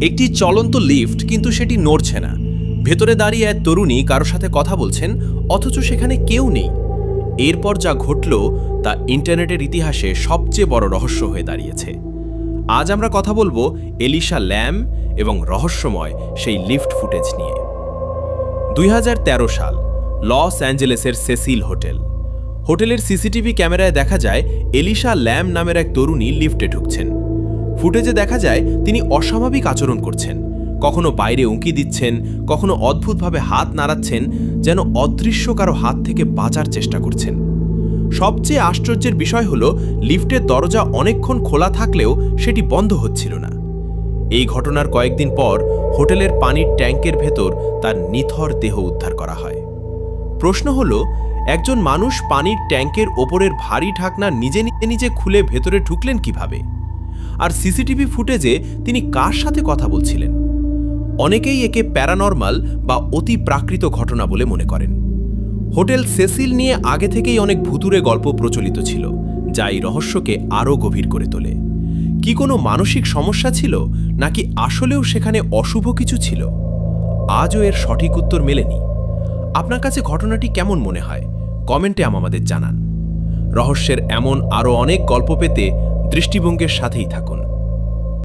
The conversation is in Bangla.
একটি চলন্ত লিফট, কিন্তু সেটি নড়ছে না। ভেতরে দাঁড়িয়ে এক তরুণী কারো সাথে কথা বলছেন, অথচ সেখানে কেউ নেই। এরপর যা ঘটল তা ইন্টারনেটের ইতিহাসে সবচেয়ে বড় রহস্য হয়ে দাঁড়িয়েছে। আজ আমরা কথা বলবো এলিশা ল্যাম এবং রহস্যময় সেই লিফট ফুটেজ নিয়ে। 2013 সাল, লস অ্যাঞ্জেলেসের সেসিল হোটেল। হোটেলের সিসিটিভি ক্যামেরায় দেখা যায় এলিশা ল্যাম নামের এক তরুণী লিফটে ঢুকছেন। ফুটেজে দেখা যায় তিনি অস্বাভাবিক আচরণ করছেন, কখনো বাইরে উঁকি দিচ্ছেন, কখনো অদ্ভুতভাবে হাত নাড়াচ্ছেন, যেন অদৃশ্য কারো হাত থেকে বাঁচার চেষ্টা করছেন। সবচেয়ে আশ্চর্যের বিষয় হলো, লিফটের দরজা অনেকক্ষণ খোলা থাকলেও সেটি বন্ধ হচ্ছিল না। এই ঘটনার কয়েকদিন পর হোটেলের পানির ট্যাঙ্কের ভেতর তার নিথর দেহ উদ্ধার করা হয়। প্রশ্ন হলো, একজন মানুষ পানির ট্যাঙ্কের ওপরের ভারী ঢাকনা নিজে নিজে খুলে ভেতরে ঢুকলেন কিভাবে? আর সিসিটিভি ফুটেজে তিনি কার সাথে কথা বলছিলেন? অনেকেই একে প্যারানর্মাল বা অতি প্রাকৃত ঘটনা বলে মনে করেন। হোটেল সেসিল নিয়ে আগে থেকেই অনেক ভুতুড়ে গল্প প্রচলিত ছিল, যা এই রহস্যকে আরও গভীর করে তোলে। কি কোনো মানসিক সমস্যা ছিল, নাকি আসলেও সেখানে অশুভ কিছু ছিল? আজও এর সঠিক উত্তর মেলেনি। আপনার কাছে ঘটনাটি কেমন মনে হয় কমেন্টে আমাদের জানান। রহস্যের এমন আরও অনেক গল্প পেতে দৃষ্টিভঙ্গির সাথেই থাকুন।